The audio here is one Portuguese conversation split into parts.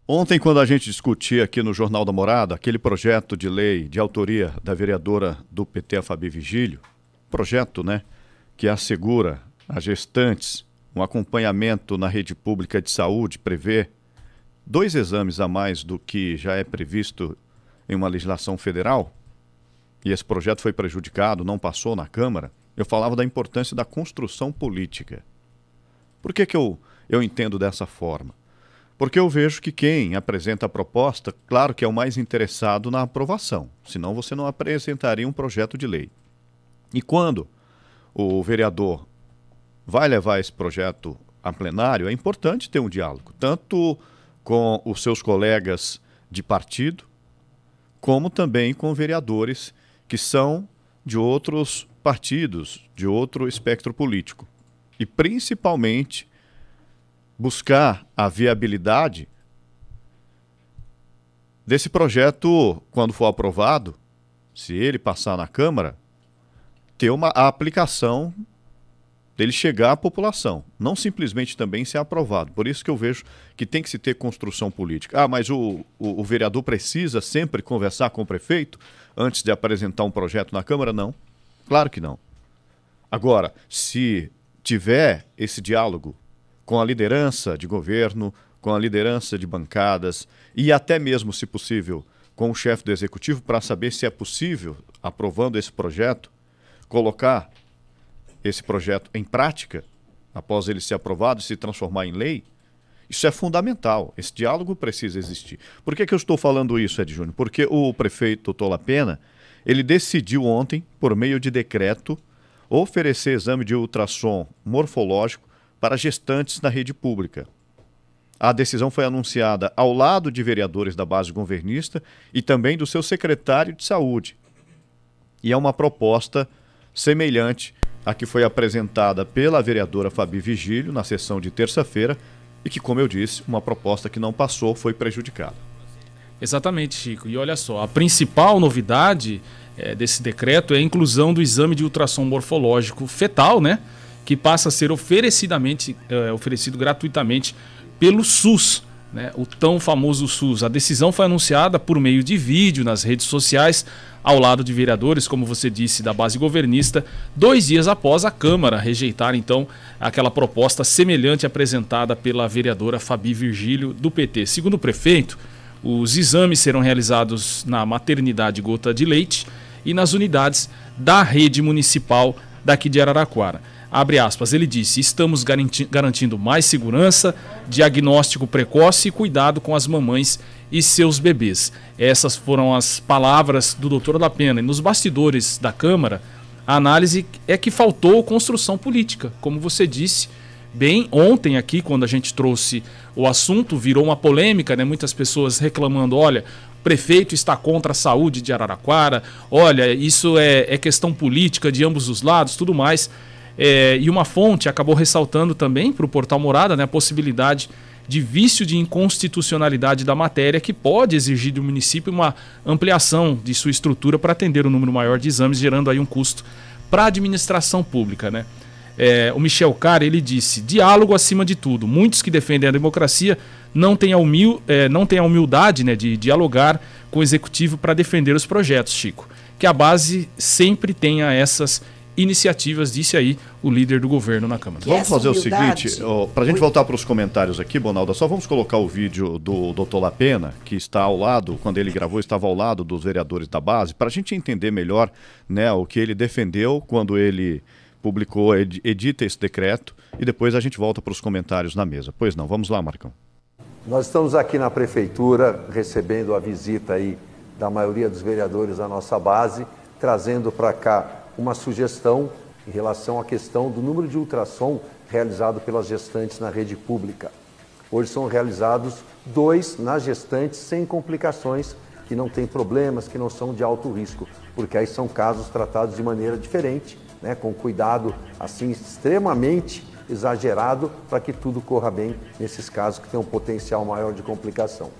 Ontem, quando a gente discutia aqui no Jornal da Morada aquele projeto de lei de autoria da vereadora do PT, a Fabi Vigílio, projeto, que assegura às gestantes um acompanhamento na rede pública de saúde, prevê 2 exames a mais do que já é previsto em uma legislação federal, e esse projeto foi prejudicado, não passou na Câmara, eu falava da importância da construção política. Por que eu entendo dessa forma? Porque eu vejo que quem apresenta a proposta, claro que é o mais interessado na aprovação, senão você não apresentaria um projeto de lei. E quando o vereador vai levar esse projeto a plenário, é importante ter um diálogo, tanto com os seus colegas de partido, como também com vereadores que são de outros partidos, de outro espectro político. E principalmente buscar a viabilidade desse projeto, quando for aprovado, se ele passar na Câmara, ter a aplicação dele chegar à população, não simplesmente também ser aprovado. Por isso que eu vejo que tem que se ter construção política. Mas o vereador precisa sempre conversar com o prefeito antes de apresentar um projeto na Câmara? Não, claro que não. Agora, se tiver esse diálogo com a liderança de governo, com a liderança de bancadas e até mesmo, se possível, com o chefe do executivo para saber se é possível, aprovando esse projeto, colocar esse projeto em prática, após ele ser aprovado e se transformar em lei, isso é fundamental. Esse diálogo precisa existir. Por que eu estou falando isso, Ed Júnior? Porque o prefeito Tolapena, ele decidiu ontem, por meio de decreto, oferecer exame de ultrassom morfológico para gestantes na rede pública. A decisão foi anunciada ao lado de vereadores da base governista e também do seu secretário de saúde. E é uma proposta semelhante à que foi apresentada pela vereadora Fabi Vigílio na sessão de terça-feira e que, como eu disse, uma proposta que não passou, foi prejudicada. Exatamente, Chico. E olha só, a principal novidade desse decreto é a inclusão do exame de ultrassom morfológico fetal, que passa a ser oferecido gratuitamente pelo SUS, o tão famoso SUS. A decisão foi anunciada por meio de vídeo nas redes sociais, ao lado de vereadores, como você disse, da base governista, 2 dias após a Câmara rejeitar, então, aquela proposta semelhante apresentada pela vereadora Fabi Vigílio, do PT. Segundo o prefeito, os exames serão realizados na maternidade Gota de Leite e nas unidades da rede municipal daqui de Araraquara. Abre aspas, ele disse: estamos garantindo mais segurança, diagnóstico precoce e cuidado com as mamães e seus bebês. Essas foram as palavras do Dr. Lapena. E nos bastidores da Câmara, a análise é que faltou construção política. Como você disse bem ontem aqui, quando a gente trouxe o assunto, virou uma polêmica, muitas pessoas reclamando, olha, o prefeito está contra a saúde de Araraquara, olha, isso é questão política de ambos os lados, tudo mais. E uma fonte acabou ressaltando também para o Portal Morada a possibilidade de vício de inconstitucionalidade da matéria, que pode exigir do município uma ampliação de sua estrutura para atender um número maior de exames, gerando aí um custo para a administração pública. O Michel Carr, ele disse: diálogo acima de tudo. Muitos que defendem a democracia não têm a humildade de dialogar com o executivo para defender os projetos, Chico. Que a base sempre tenha essas iniciativas, disse aí o líder do governo na Câmara. Vamos fazer o seguinte, para a gente voltar para os comentários aqui, Bonalda, só vamos colocar o vídeo do Dr. Lapena, que está ao lado, quando ele gravou, estava ao lado dos vereadores da base, para a gente entender melhor o que ele defendeu quando ele publicou, edita esse decreto, e depois a gente volta para os comentários na mesa. Pois não, vamos lá, Marcão. Nós estamos aqui na Prefeitura, recebendo a visita aí da maioria dos vereadores da nossa base, trazendo para cá uma sugestão em relação à questão do número de ultrassom realizado pelas gestantes na rede pública. Hoje são realizados 2 nas gestantes sem complicações, que não têm problemas, que não são de alto risco, porque aí são casos tratados de maneira diferente, com cuidado assim extremamente exagerado para que tudo corra bem nesses casos que têm um potencial maior de complicação.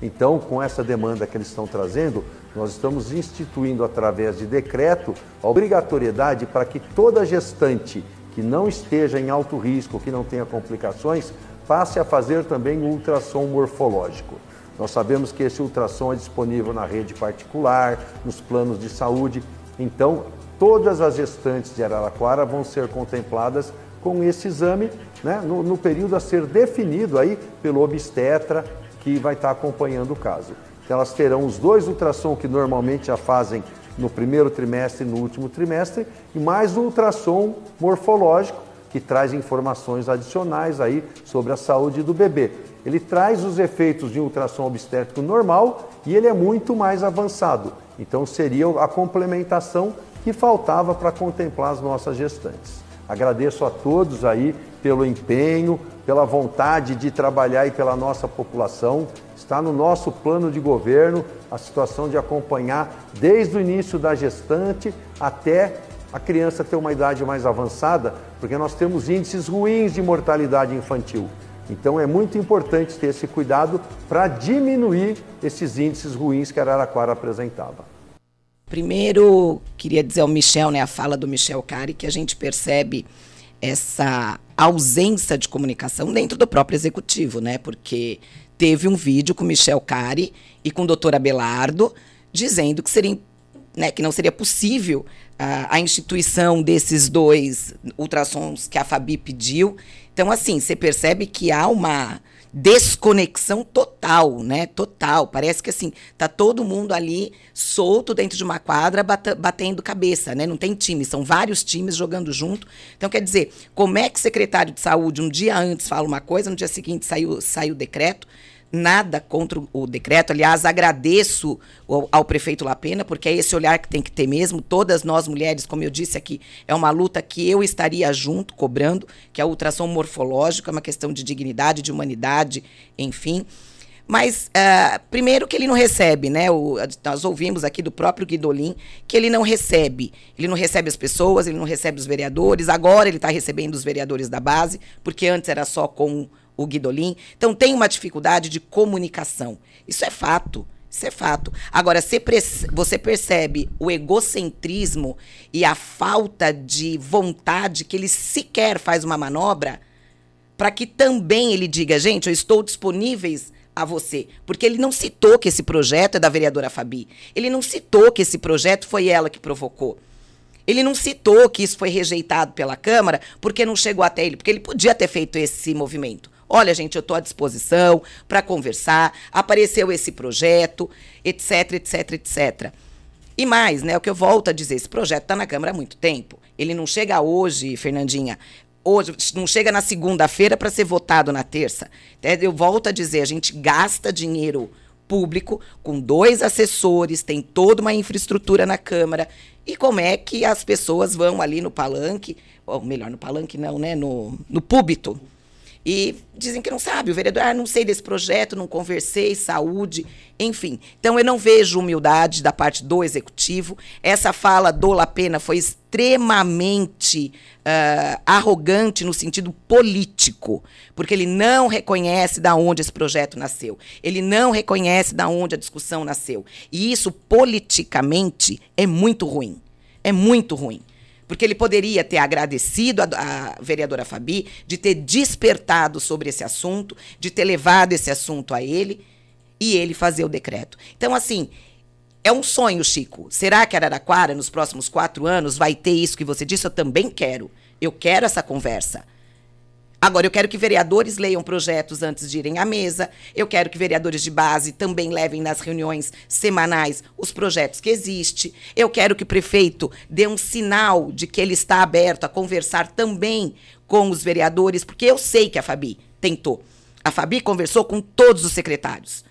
Então, com essa demanda que eles estão trazendo, nós estamos instituindo, através de decreto, a obrigatoriedade para que toda gestante que não esteja em alto risco, que não tenha complicações, passe a fazer também o ultrassom morfológico. Nós sabemos que esse ultrassom é disponível na rede particular, nos planos de saúde. Então, todas as gestantes de Araraquara vão ser contempladas com esse exame, né, no período a ser definido aí pelo obstetra que vai estar acompanhando o caso. Então, elas terão os 2 ultrassom que normalmente já fazem no primeiro trimestre e no último trimestre, e mais o ultrassom morfológico, que traz informações adicionais aí sobre a saúde do bebê. Ele traz os efeitos de um ultrassom obstétrico normal e ele é muito mais avançado. Então seria a complementação que faltava para contemplar as nossas gestantes. Agradeço a todos aí pelo empenho, pela vontade de trabalhar e pela nossa população. Está no nosso plano de governo a situação de acompanhar desde o início da gestante até a criança ter uma idade mais avançada, porque nós temos índices ruins de mortalidade infantil. Então é muito importante ter esse cuidado para diminuir esses índices ruins que a Araraquara apresentava. Primeiro, queria dizer ao Michel, né, a fala do Michel Cari, que a gente percebe essa ausência de comunicação dentro do próprio executivo, né? Porque teve um vídeo com o Michel Cari e com o doutor Abelardo dizendo que seria, né, que não seria possível a instituição desses 2 ultrassons que a Fabi pediu. Então, assim, você percebe que há uma desconexão total, né? Total. Parece que, assim, tá todo mundo ali solto dentro de uma quadra batendo cabeça, né? Não tem time, são vários times jogando junto. Então, quer dizer, como é que o secretário de saúde um dia antes fala uma coisa, no dia seguinte saiu o decreto? Nada contra o decreto, aliás, agradeço ao prefeito Lapena, porque é esse olhar que tem que ter mesmo. Todas nós mulheres, como eu disse aqui, é uma luta que eu estaria junto, cobrando, que é o ultrassom morfológico, é uma questão de dignidade, de humanidade, enfim. Mas, primeiro que ele não recebe, né? Nós ouvimos aqui do próprio Guidolin que ele não recebe as pessoas, ele não recebe os vereadores, agora ele está recebendo os vereadores da base, porque antes era só com o Guidolin. Então, tem uma dificuldade de comunicação. Isso é fato. Isso é fato. Agora, você percebe o egocentrismo e a falta de vontade que ele sequer faz uma manobra para que também ele diga, gente, eu estou disponíveis a você. Porque ele não citou que esse projeto é da vereadora Fabi. Ele não citou que esse projeto foi ela que provocou. Ele não citou que isso foi rejeitado pela Câmara porque não chegou até ele, porque ele podia ter feito esse movimento. Olha, gente, eu estou à disposição para conversar, apareceu esse projeto, etc, etc, etc. E mais, né, o que eu volto a dizer, esse projeto está na Câmara há muito tempo. Ele não chega hoje, Fernandinha, hoje, não chega na segunda-feira para ser votado na terça. Eu volto a dizer, a gente gasta dinheiro público com 2 assessores, tem toda uma infraestrutura na Câmara. E como é que as pessoas vão ali no palanque, ou melhor, no palanque não, né, no púlpito, e dizem que não sabe, o vereador, não sei desse projeto, não conversei, saúde, enfim. Então, eu não vejo humildade da parte do executivo. Essa fala do Lapena foi extremamente arrogante no sentido político, porque ele não reconhece de onde esse projeto nasceu. Ele não reconhece de onde a discussão nasceu. E isso, politicamente, é muito ruim. É muito ruim. Porque ele poderia ter agradecido a vereadora Fabi de ter despertado sobre esse assunto, de ter levado esse assunto a ele e ele fazer o decreto. Então, assim, é um sonho, Chico. Será que Araraquara, nos próximos 4 anos, vai ter isso que você disse? Eu também quero. Eu quero essa conversa. Agora, eu quero que vereadores leiam projetos antes de irem à mesa, eu quero que vereadores de base também levem nas reuniões semanais os projetos que existem, eu quero que o prefeito dê um sinal de que ele está aberto a conversar também com os vereadores, porque eu sei que a Fabi tentou. A Fabi conversou com todos os secretários.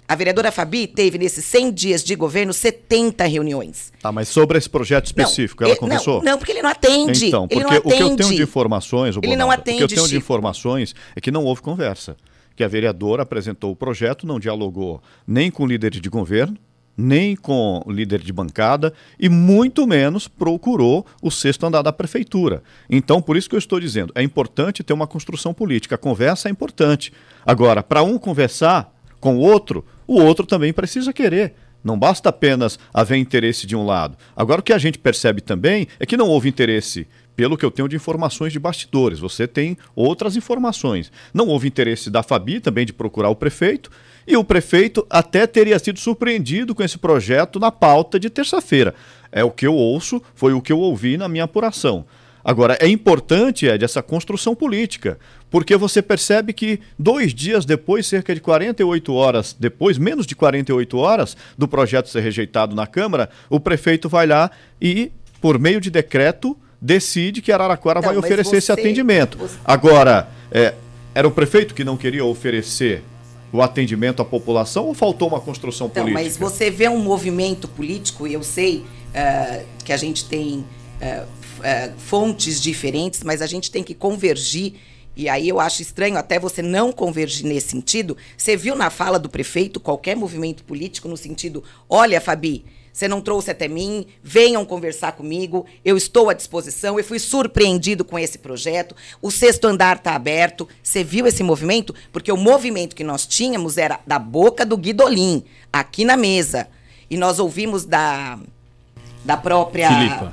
A vereadora Fabi teve, nesses 100 dias de governo, 70 reuniões. Tá, mas sobre esse projeto específico, ela conversou? Não, porque ele não atende. Então, porque o que eu tenho de informações, Bonaldo, o que eu tenho de informações é que não houve conversa. Que a vereadora apresentou o projeto, não dialogou nem com o líder de governo, nem com o líder de bancada e muito menos procurou o 6º andar da prefeitura. Então, por isso que eu estou dizendo, é importante ter uma construção política. A conversa é importante. Agora, para um conversar com o outro também precisa querer. Não basta apenas haver interesse de um lado. Agora, o que a gente percebe também é que não houve interesse, pelo que eu tenho de informações de bastidores. Você tem outras informações. Não houve interesse da Fabi também de procurar o prefeito, e o prefeito até teria sido surpreendido com esse projeto na pauta de terça-feira. É o que eu ouço, foi o que eu ouvi na minha apuração. Agora, é importante, Ed, essa construção política, porque você percebe que 2 dias depois, cerca de 48 horas depois, menos de 48 horas do projeto ser rejeitado na Câmara, o prefeito vai lá e, por meio de decreto, decide que Araraquara vai oferecer esse atendimento. Agora, era o prefeito que não queria oferecer o atendimento à população ou faltou uma construção política? Mas você vê um movimento político, e eu sei que a gente tem fontes diferentes, mas a gente tem que convergir, e aí eu acho estranho até você não convergir nesse sentido. Você viu na fala do prefeito qualquer movimento político no sentido, olha, Fabi, você não trouxe até mim, venham conversar comigo, eu estou à disposição, eu fui surpreendido com esse projeto, o 6º andar está aberto. Você viu esse movimento? Porque o movimento que nós tínhamos era da boca do Guidolin, aqui na mesa. E nós ouvimos da própria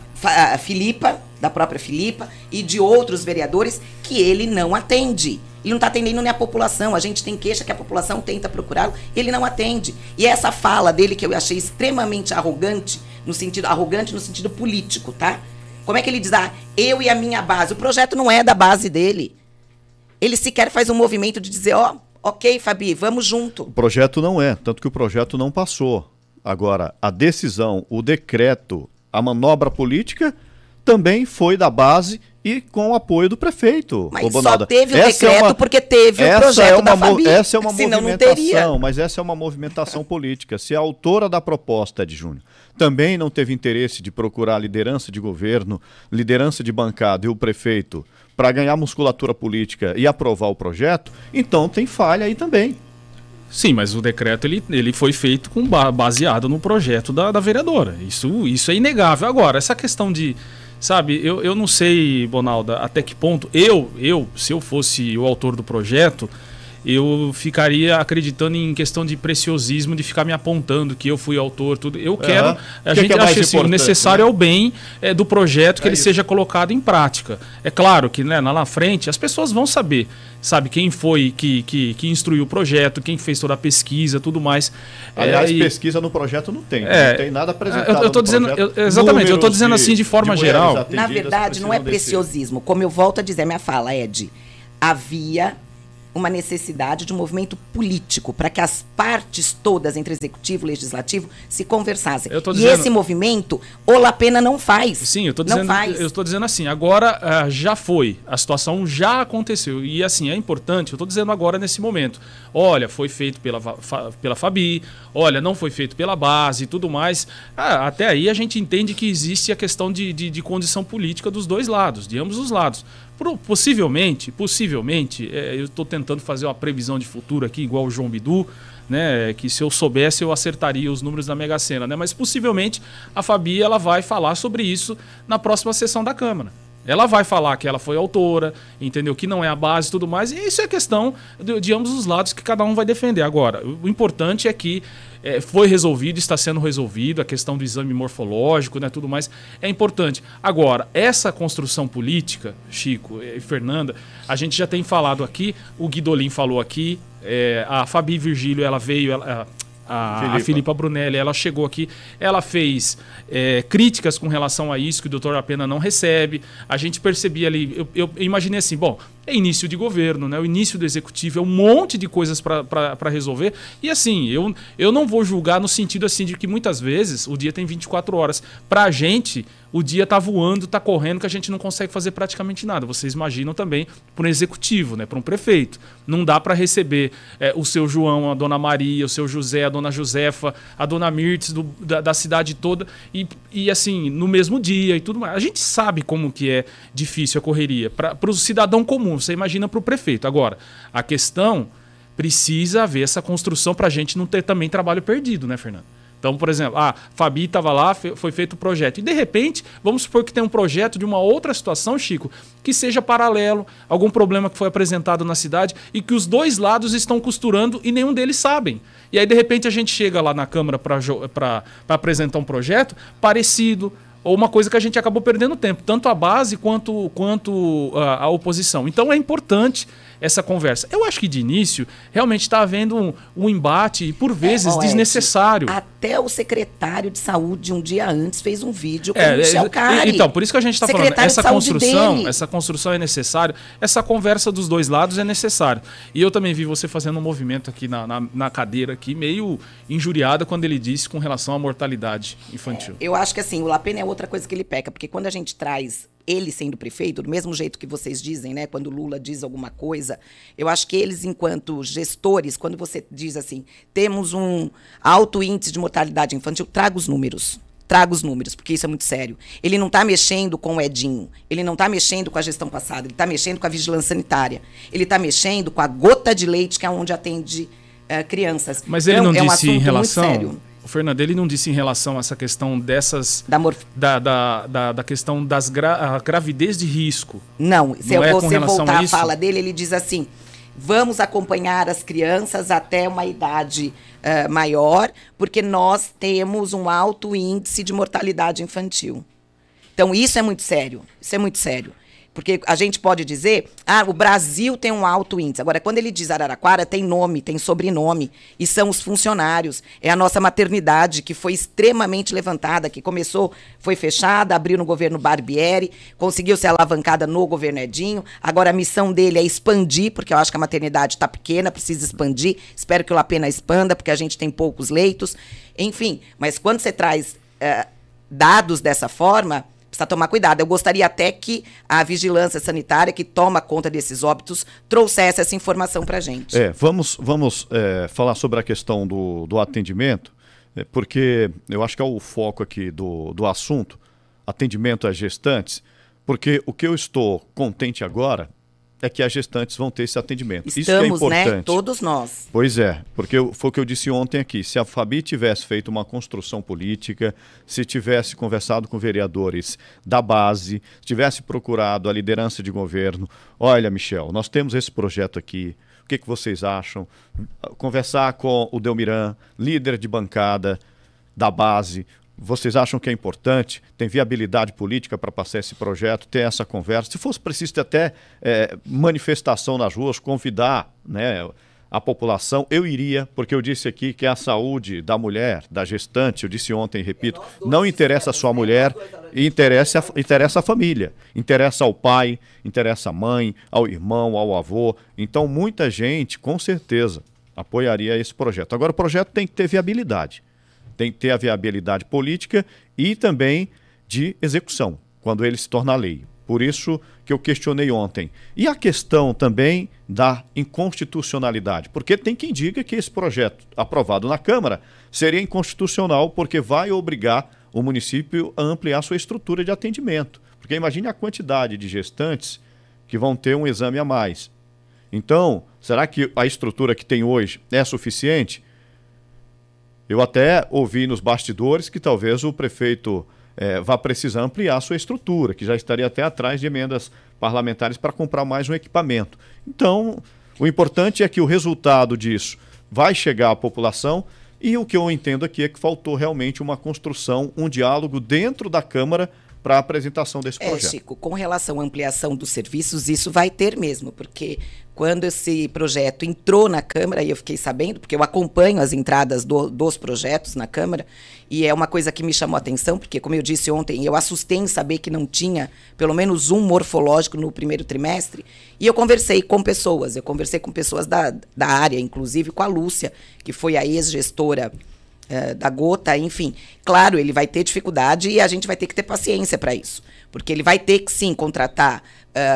Filipa, da própria Filipa e de outros vereadores que ele não atende. Ele não está atendendo nem a população. A gente tem queixa que a população tenta procurá-lo, ele não atende. E essa fala dele que eu achei extremamente arrogante no sentido político, tá? Como é que ele diz, eu e a minha base? O projeto não é da base dele. Ele sequer faz um movimento de dizer, ok, Fabi, vamos junto. O projeto não é, tanto que o projeto não passou. Agora, a decisão, o decreto, a manobra política também foi da base e com o apoio do prefeito. Mas só teve o decreto porque teve o projeto da Fabi. Essa é uma movimentação, mas essa é uma movimentação política. Se a autora da proposta, Ed Júnior, também não teve interesse de procurar liderança de governo, liderança de bancada e o prefeito para ganhar musculatura política e aprovar o projeto, então tem falha aí também. Sim, mas o decreto ele foi feito baseado no projeto da vereadora. Isso é inegável. Agora, essa questão de... Sabe, eu não sei, Bonalda, até que ponto se eu fosse o autor do projeto, eu ficaria acreditando em questão de preciosismo, de ficar me apontando que eu fui autor, tudo. Eu quero... A gente acha assim, o necessário, né? É o bem do projeto, que ele seja colocado em prática. É claro que, né, lá na frente as pessoas vão saber, sabe, quem foi que instruiu o projeto, quem fez toda a pesquisa, tudo mais. Aliás, pesquisa no projeto não tem nada apresentado. Eu tô dizendo, exatamente, eu estou dizendo assim de forma geral. Na verdade, não é preciosismo. Como eu volto a dizer, minha fala, Ed, havia uma necessidade de um movimento político para que as partes todas entre executivo e legislativo se conversassem. E esse movimento o Lapena não faz. Sim, eu estou dizendo assim, agora já foi, a situação já aconteceu e assim, é importante, eu estou dizendo agora nesse momento, olha, foi feito pela Fabi, olha, não foi feito pela base e tudo mais. Até aí a gente entende que existe a questão de condição política dos dois lados, de ambos os lados. Possivelmente, eu estou tentando fazer uma previsão de futuro aqui, igual o João Bidu, né, que se eu soubesse eu acertaria os números da Mega Sena, né, mas possivelmente a Fabi ela vai falar sobre isso na próxima sessão da Câmara. Ela vai falar que ela foi autora, entendeu? Que não é a base e tudo mais. E isso é questão de ambos os lados que cada um vai defender. Agora, o importante é que foi resolvido, está sendo resolvido, a questão do exame morfológico, né, tudo mais, é importante. Agora, essa construção política, Chico e Fernanda, a gente já tem falado aqui, o Guidolin falou aqui, a Fabi Virgílio, ela veio... A Filipa Brunelli, ela chegou aqui, ela fez críticas com relação a isso, que o doutor Lapena não recebe. A gente percebia ali, eu imaginei assim, bom, é início de governo, né? O início do executivo, é um monte de coisas para resolver. E assim, eu não vou julgar no sentido assim de que muitas vezes o dia tem 24 horas. Pra gente, o dia tá voando, tá correndo, que a gente não consegue fazer praticamente nada. Vocês imaginam também para um executivo, né? Para um prefeito. Não dá para receber o seu João, a dona Maria, o seu José, a dona Josefa, a dona Mirtes da cidade toda e assim, no mesmo dia e tudo mais. A gente sabe como que é difícil a correria. Para o cidadão comum, você imagina para o prefeito. Agora, a questão precisa haver essa construção para a gente não ter também trabalho perdido, né, Fernando? Então, por exemplo, Fabi estava lá, foi feito o projeto. E, de repente, vamos supor que tem um projeto de uma outra situação, Chico, que seja paralelo, algum problema que foi apresentado na cidade e que os dois lados estão costurando e nenhum deles sabem. E aí, de repente, a gente chega lá na Câmara para apresentar um projeto parecido, ou uma coisa que a gente acabou perdendo tempo, tanto a base quanto a oposição. Então é importante essa conversa. Eu acho que de início realmente está havendo um embate, por vezes, desnecessário. Até o secretário de saúde, um dia antes, fez um vídeo com o Michel Cari. Então, por isso que a gente está falando, essa construção é necessária, essa conversa dos dois lados é necessária. E eu também vi você fazendo um movimento aqui na cadeira, aqui, meio injuriada quando ele disse com relação à mortalidade infantil. Eu acho que assim, o Lapena é outra coisa que ele peca, porque quando a gente traz ele sendo prefeito, do mesmo jeito que vocês dizem, né, quando o Lula diz alguma coisa, eu acho que eles, enquanto gestores, quando você diz assim, temos um alto índice de mortalidade infantil, traga os números, porque isso é muito sério. Ele não está mexendo com o Edinho, ele não está mexendo com a gestão passada, ele está mexendo com a vigilância sanitária, ele está mexendo com a gota de leite, que é onde atende crianças. Mas ele não disse em relação... O Fernando, ele não disse em relação a essa questão dessas... Da questão das gravidez de risco. Não, se você voltar à fala dele, ele diz assim, vamos acompanhar as crianças até uma idade maior, porque nós temos um alto índice de mortalidade infantil. Então, isso é muito sério, Porque a gente pode dizer, o Brasil tem um alto índice. Agora, quando ele diz Araraquara, tem nome, tem sobrenome, e são os funcionários. É a nossa maternidade, que foi extremamente levantada, que foi fechada, abriu no governo Barbieri, conseguiu ser alavancada no governo Edinho. Agora, a missão dele é expandir, porque eu acho que a maternidade está pequena, precisa expandir. Espero que o Lapena expanda, porque a gente tem poucos leitos. Enfim, mas quando você traz dados dessa forma... Precisa tomar cuidado. Eu gostaria até que a vigilância sanitária, que toma conta desses óbitos, trouxesse essa informação para a gente. Vamos falar sobre a questão do atendimento, porque eu acho que é o foco aqui do assunto, atendimento às gestantes, porque o que eu estou contente agora é que as gestantes vão ter esse atendimento. Estamos, isso que é importante. Né? Todos nós. Pois é, porque foi o que eu disse ontem aqui. Se a Fabi tivesse feito uma construção política, se tivesse conversado com vereadores da base, tivesse procurado a liderança de governo, olha, Michel, nós temos esse projeto aqui, o que vocês acham? Conversar com o Delmiran, líder de bancada da base. Vocês acham que é importante? Tem viabilidade política para passar esse projeto, ter essa conversa? Se fosse preciso ter até manifestação nas ruas, convidar, né, a população, eu iria, porque eu disse aqui que a saúde da mulher, da gestante, eu disse ontem e repito, não interessa só a mulher, interessa a família, interessa ao pai, interessa à mãe, ao irmão, ao avô. Então, muita gente, com certeza, apoiaria esse projeto. Agora, o projeto tem que ter viabilidade. Tem que ter a viabilidade política e também de execução, quando ele se torna lei. Por isso que eu questionei ontem. E a questão também da inconstitucionalidade, porque tem quem diga que esse projeto aprovado na Câmara seria inconstitucional porque vai obrigar o município a ampliar sua estrutura de atendimento. Porque imagine a quantidade de gestantes que vão ter um exame a mais. Então, será que a estrutura que tem hoje é suficiente? Eu até ouvi nos bastidores que talvez o prefeito vá precisar ampliar a sua estrutura, que já estaria até atrás de emendas parlamentares para comprar mais um equipamento. Então, o importante é que o resultado disso vai chegar à população e o que eu entendo aqui é que faltou realmente uma construção, um diálogo dentro da Câmara para a apresentação desse projeto. Chico, com relação à ampliação dos serviços, isso vai ter mesmo, porque quando esse projeto entrou na Câmara, e eu fiquei sabendo, porque eu acompanho as entradas dos projetos na Câmara, e é uma coisa que me chamou a atenção, porque, como eu disse ontem, eu assustei em saber que não tinha pelo menos um morfológico no primeiro trimestre, e eu conversei com pessoas da área, inclusive com a Lúcia, que foi a ex-gestora da Gota, enfim. Claro, ele vai ter dificuldade e a gente vai ter que ter paciência para isso, porque ele vai ter que, sim, contratar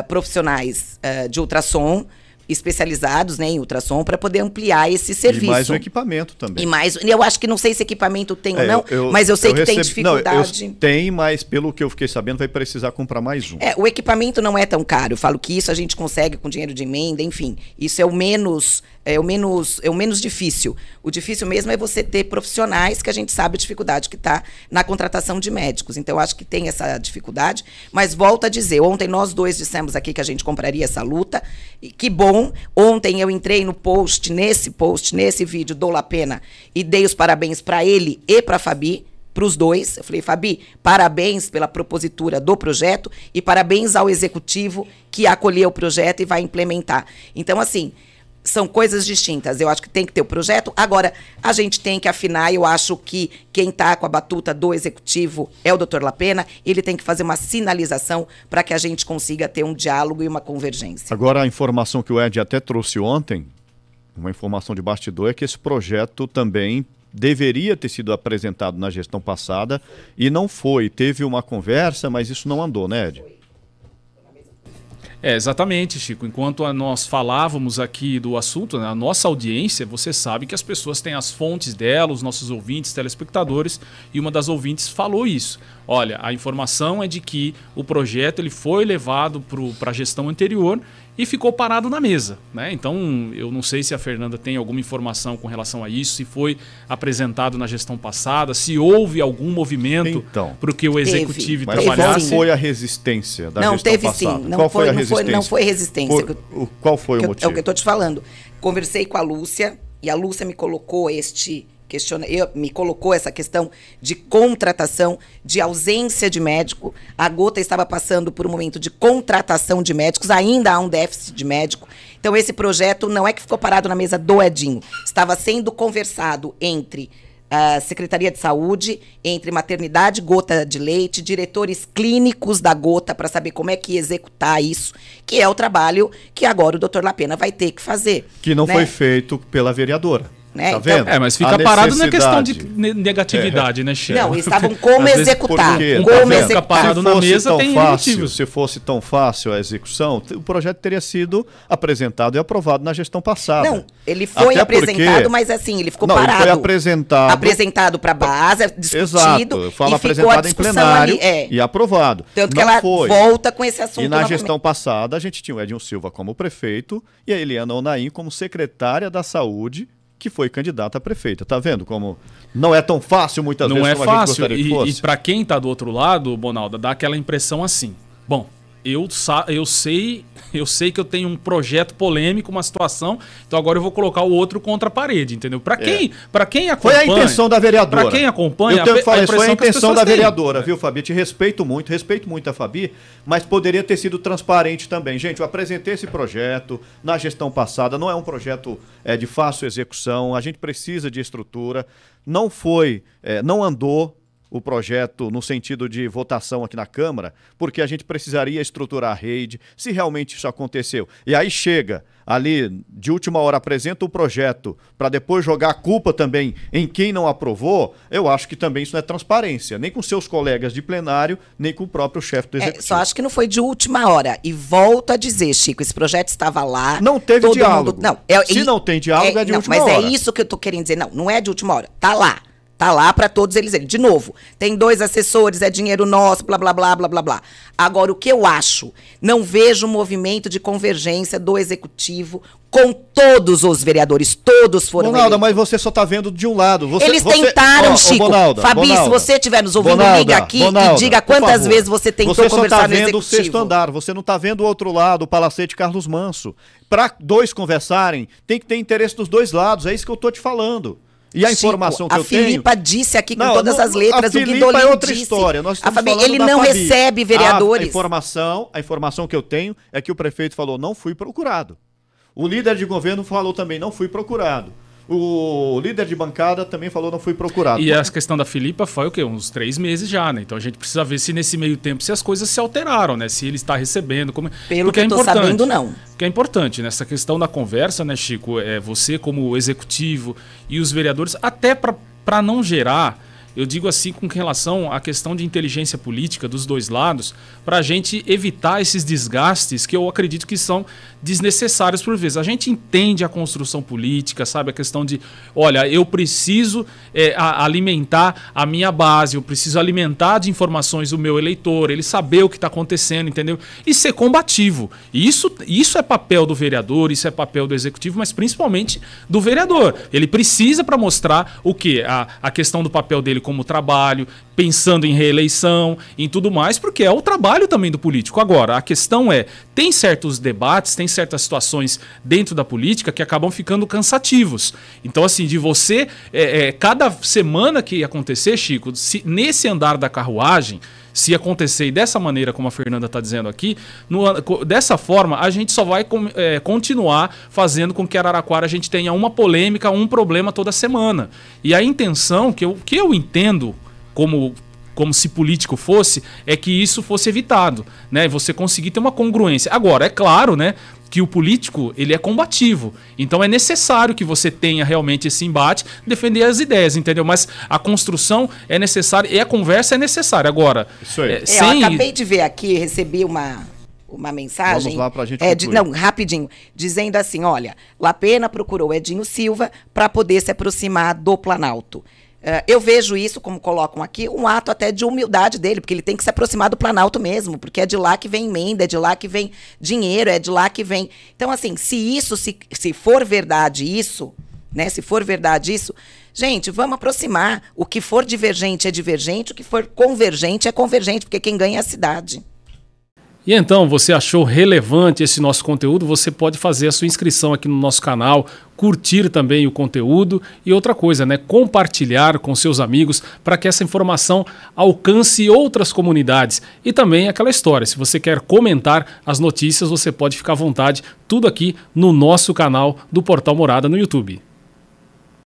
profissionais de ultrassom especializados, né, em ultrassom para poder ampliar esse serviço. E mais um equipamento também. E mais, eu acho que não sei se equipamento tem ou não, mas eu sei que tem dificuldade. Não, tem, mas pelo que eu fiquei sabendo, vai precisar comprar mais um. O equipamento não é tão caro. Eu falo que isso a gente consegue com dinheiro de emenda, enfim. Isso é o menos difícil. O difícil mesmo é você ter profissionais que a gente sabe a dificuldade que está na contratação de médicos. Então, eu acho que tem essa dificuldade, mas volto a dizer, ontem nós dois dissemos aqui que a gente compraria essa luta, e que bom, ontem eu entrei no nesse vídeo do Lapena, e dei os parabéns para ele e para a Fabi, para os dois. Eu falei, Fabi, parabéns pela propositura do projeto e parabéns ao executivo que acolheu o projeto e vai implementar. Então, assim, são coisas distintas. Eu acho que tem que ter o projeto. Agora, a gente tem que afinar. Eu acho que quem está com a batuta do executivo é o Dr. Lapena. Ele tem que fazer uma sinalização para que a gente consiga ter um diálogo e uma convergência. Agora, a informação que o Ed até trouxe ontem, uma informação de bastidor, é que esse projeto também deveria ter sido apresentado na gestão passada e não foi. Teve uma conversa, mas isso não andou, né, Ed? Exatamente, Chico. Enquanto nós falávamos aqui do assunto, né, a nossa audiência, você sabe que as pessoas têm as fontes dela, os nossos ouvintes, telespectadores, e uma das ouvintes falou isso. Olha, a informação é de que o projeto ele foi levado para a gestão anterior e ficou parado na mesa, né? Então, eu não sei se a Fernanda tem alguma informação com relação a isso, se foi apresentado na gestão passada, se houve algum movimento para que o executivo trabalhasse. Mas qual foi a resistência da gestão passada? Sim. Não foi a resistência? Não foi resistência. Qual foi o motivo? É o que eu estou te falando. Conversei com a Lúcia e a Lúcia me colocou me colocou essa questão de contratação, de ausência de médico. A Gota estava passando por um momento de contratação de médicos, ainda há um déficit de médico. Então, esse projeto não é que ficou parado na mesa do Edinho, estava sendo conversado entre a Secretaria de Saúde, entre Maternidade Gota de Leite, diretores clínicos da Gota, para saber como é que ia executar isso, que é o trabalho que agora o Dr. Lapena vai ter que fazer. Que não foi feito pela vereadora. Né? Tá vendo? Mas fica parado na questão de negatividade, né, Chico? Não, estavam como executar. Como executar. Parado na mesa tem motivos. Se fosse tão fácil a execução, o projeto teria sido apresentado e aprovado na gestão passada. Não, ele foi apresentado, mas assim, ele ficou parado. Ele foi apresentado para a base, discutido. Exato, foi apresentado em plenário e aprovado. Tanto que ela volta com esse assunto. E na gestão passada, a gente tinha o Edinho Silva como prefeito e a Eliana Onaim como secretária da Saúde, que foi candidata a prefeita. Tá vendo como não é tão fácil muitas vezes como a gente gostaria que fosse? E para quem tá do outro lado, Bonalda, dá aquela impressão assim. Bom, eu sei que eu tenho um projeto polêmico, uma situação, então agora eu vou colocar o outro contra a parede, entendeu? Para quem acompanha... Foi a intenção da vereadora. Para quem acompanha, foi a intenção da vereadora, viu, Fabi? Te respeito muito a Fabi, mas poderia ter sido transparente também. Gente, eu apresentei esse projeto na gestão passada, não é um projeto de fácil execução, a gente precisa de estrutura, não andou o projeto no sentido de votação aqui na Câmara, porque a gente precisaria estruturar a rede, se realmente isso aconteceu. E aí chega ali, de última hora, apresenta o projeto para depois jogar a culpa também em quem não aprovou, eu acho que também isso não é transparência, nem com seus colegas de plenário, nem com o próprio chefe do executivo. Só acho que não foi de última hora. E volto a dizer, Chico, esse projeto estava lá. Não teve diálogo. Se não tem diálogo, é de última hora. Mas é isso que eu tô querendo dizer. Não é de última hora. Tá lá. Tá lá para todos eles. De novo, tem 2 assessores, é dinheiro nosso, blá, blá, blá, blá, blá, blá. Agora, o que eu acho? Não vejo um movimento de convergência do executivo com todos os vereadores. Todos foram Bonalda, mas você só tá vendo de um lado. Eles tentaram, Chico. Bonalda, Fabi, se você estiver nos ouvindo, liga aqui e diga quantas vezes você tentou conversar no executivo. Você só tá vendo o 6º andar, você não tá vendo o outro lado, o Palacete Carlos Manso. Para 2 conversarem, tem que ter interesse dos 2 lados, é isso que eu tô te falando. E a informação Chico, que eu tenho... A Filipa disse aqui com todas as letras, o Guidolin é outra disse. História. Nós estamos Fabi, ele não recebe vereadores. A informação que eu tenho é que o prefeito falou, não fui procurado. O líder de governo falou também, não fui procurado. O líder de bancada também falou, não fui procurado. E a questão da Filipa foi o quê? Uns 3 meses já, né? Então a gente precisa ver se nesse meio tempo se as coisas se alteraram, né? Se ele está recebendo. Pelo que eu tô sabendo, não. Porque é importante nessa questão da conversa, né, Chico? Você como executivo e os vereadores, até para não gerar Eu digo assim com relação à questão de inteligência política dos dois lados, para a gente evitar esses desgastes que eu acredito que são desnecessários por vezes. A gente entende a construção política, sabe? A questão de, olha, eu preciso alimentar a minha base, eu preciso alimentar de informações o meu eleitor, ele saber o que está acontecendo, entendeu? E ser combativo. E isso é papel do vereador, isso é papel do executivo, mas principalmente do vereador. Ele precisa para mostrar o quê? A questão do papel dele como trabalho, pensando em reeleição, em tudo mais, porque é o trabalho também do político. Agora, a questão é, tem certos debates, tem certas situações dentro da política que acabam ficando cansativos. Então, assim, de você, cada semana que acontecer, Chico, nesse andar da carruagem, se acontecer e dessa maneira, como a Fernanda está dizendo aqui, dessa forma, a gente só vai continuar fazendo com que Araraquara a gente tenha uma polêmica, um problema toda semana. E a intenção, que eu entendo como se político fosse, é que isso fosse evitado, né? Você conseguir ter uma congruência. Agora, é claro, né, que o político, ele é combativo. Então é necessário que você tenha realmente esse embate, defender as ideias, entendeu? Mas a construção é necessária e a conversa é necessária. Agora, isso aí. Eu acabei de ver aqui, recebi uma mensagem. Vamos lá pra gente concluir. Rapidinho, dizendo assim, olha, Lapena procurou Edinho Silva para poder se aproximar do Planalto. Eu vejo isso, como colocam aqui, um ato até de humildade dele, porque ele tem que se aproximar do Planalto mesmo, porque é de lá que vem emenda, é de lá que vem dinheiro, é de lá que vem... Então, assim, se for verdade isso, né, se for verdade isso, gente, vamos aproximar. O que for divergente é divergente, o que for convergente é convergente, porque quem ganha é a cidade. E então, você achou relevante esse nosso conteúdo? Você pode fazer a sua inscrição aqui no nosso canal, curtir também o conteúdo e outra coisa, né? Compartilhar com seus amigos para que essa informação alcance outras comunidades. E também aquela história, se você quer comentar as notícias, você pode ficar à vontade, tudo aqui no nosso canal do Portal Morada no YouTube.